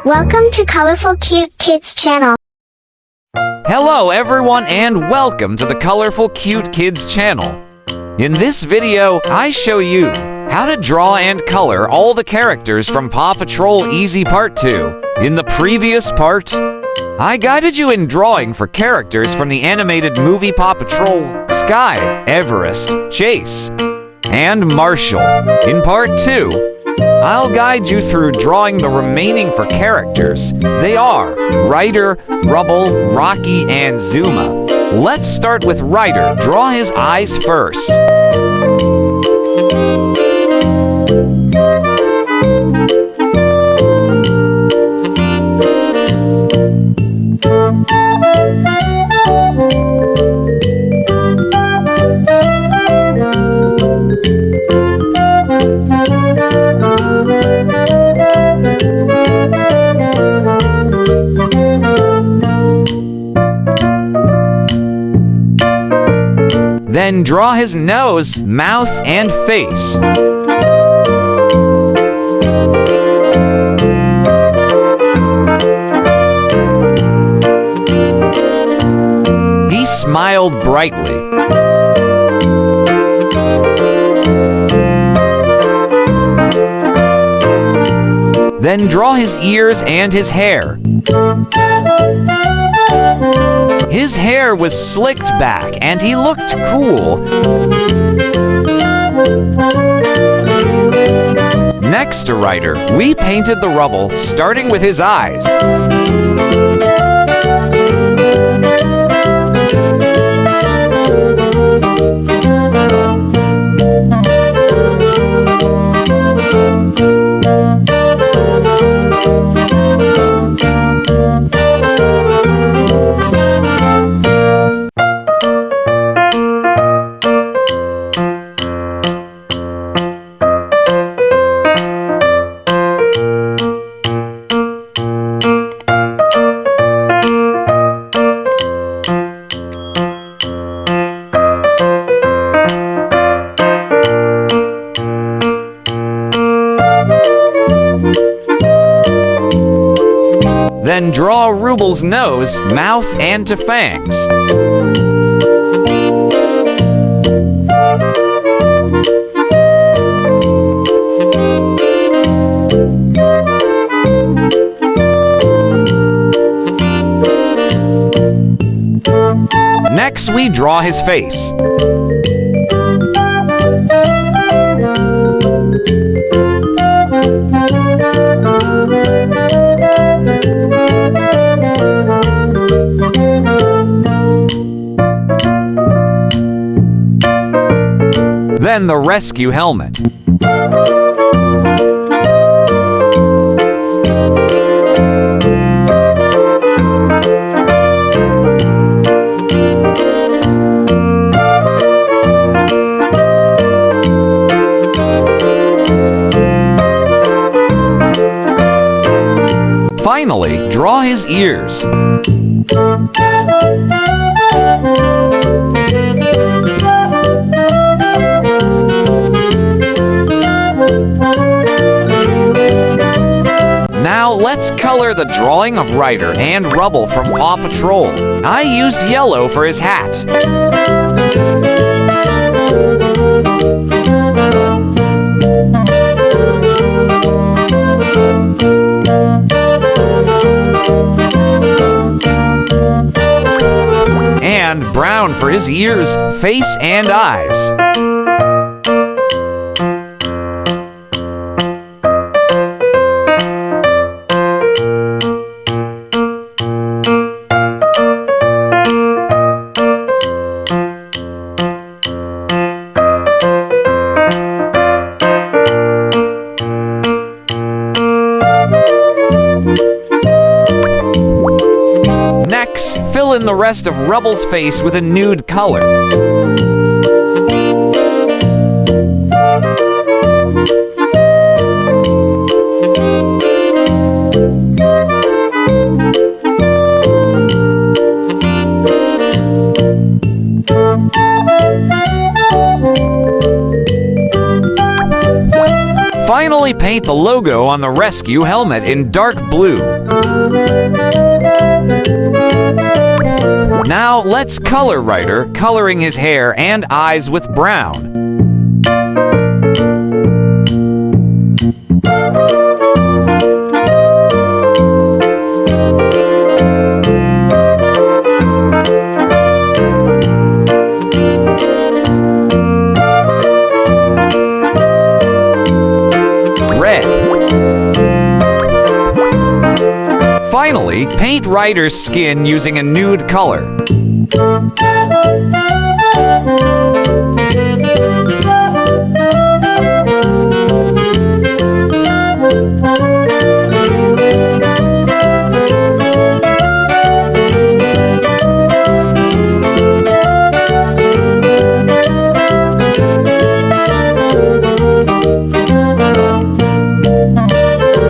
Welcome to Colorful Cute Kids Channel. Hello everyone and welcome to the Colorful Cute Kids channel. In this video, I show you how to draw and color all the characters from Paw Patrol Easy Part 2. In the previous part, I guided you in drawing for characters from the animated movie Paw Patrol, Skye, Everest, Chase, and Marshall. In Part 2, I'll guide you through drawing the remaining for characters. They are Ryder, Rubble, Rocky, and Zuma. Let's start with Ryder. Draw his eyes first. Then draw his nose, mouth, and face. He smiled brightly. Then draw his ears and his hair. His hair was slicked back and he looked cool. Next to Ryder, we painted the rubble, starting with his eyes. Then draw Rubble's nose, mouth, and to fangs. Next, we draw his face. Then the rescue helmet. Finally, draw his ears. Now let's color the drawing of Ryder and Rubble from Paw Patrol. I used yellow for his hat. And brown for his ears, face, and eyes. Next, fill in the rest of Rubble's face with a nude color. Finally, paint the logo on the rescue helmet in dark blue. Now let's color Ryder, coloring his hair and eyes with brown. Finally, paint Ryder's skin using a nude color.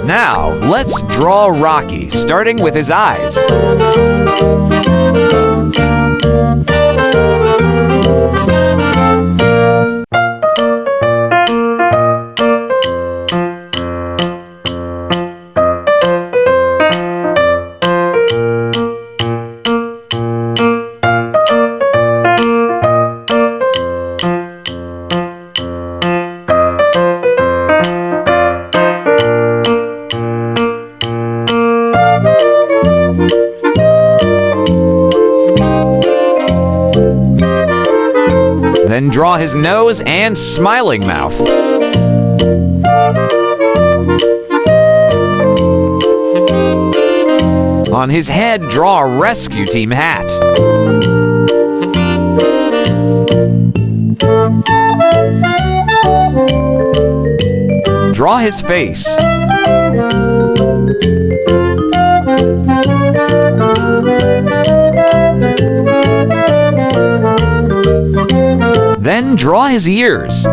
Now, let's draw Rocky, starting with his eyes. Then draw his nose and smiling mouth. On his head, draw a rescue team hat. Draw his face. Then draw his ears.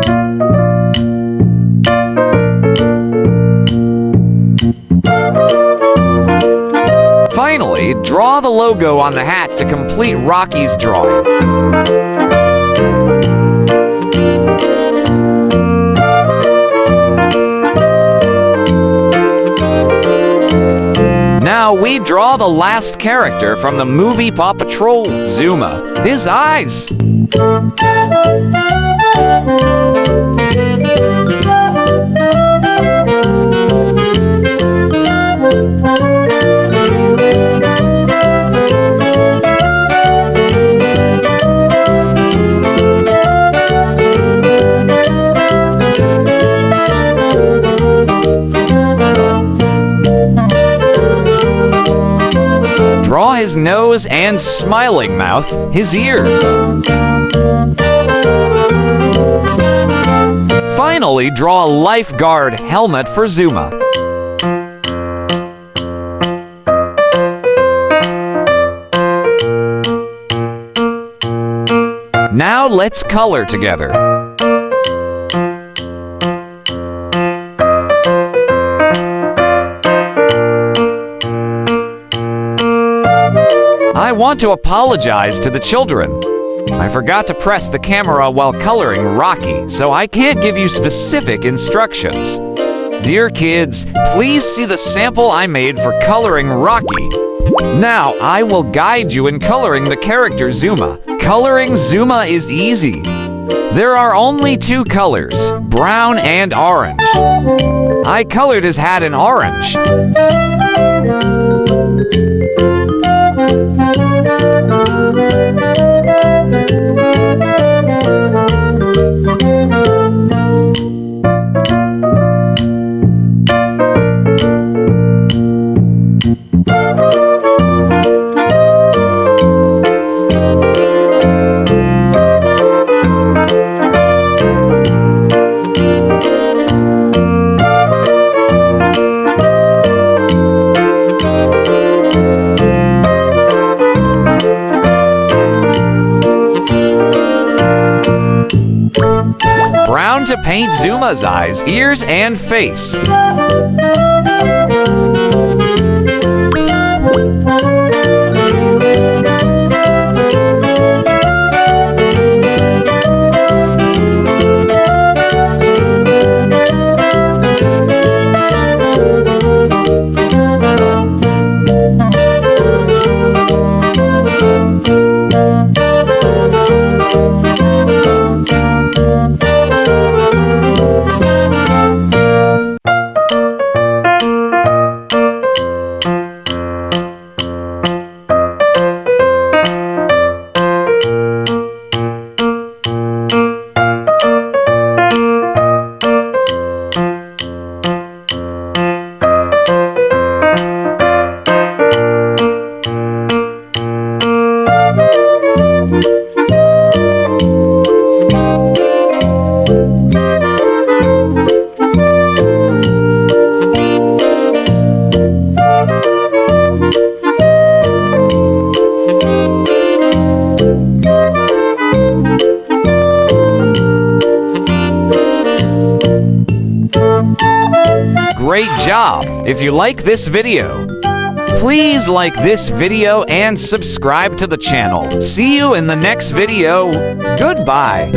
Finally, draw the logo on the hat to complete Rocky's drawing. Now we draw the last character from the movie Paw Patrol, Zuma, his eyes. Draw his nose and smiling mouth, his ears. Finally, draw a lifeguard helmet for Zuma. Now let's color together. I want to apologize to the children. I forgot to press the camera while coloring Rocky, so I can't give you specific instructions. Dear kids, please see the sample I made for coloring Rocky. Now, I will guide you in coloring the character Zuma. Coloring Zuma is easy. There are only two colors, brown and orange. I colored his hat in orange. Brown to paint Zuma's eyes, ears, and face. job! If you like this video, please like this video and subscribe to the channel. See you in the next video. Goodbye.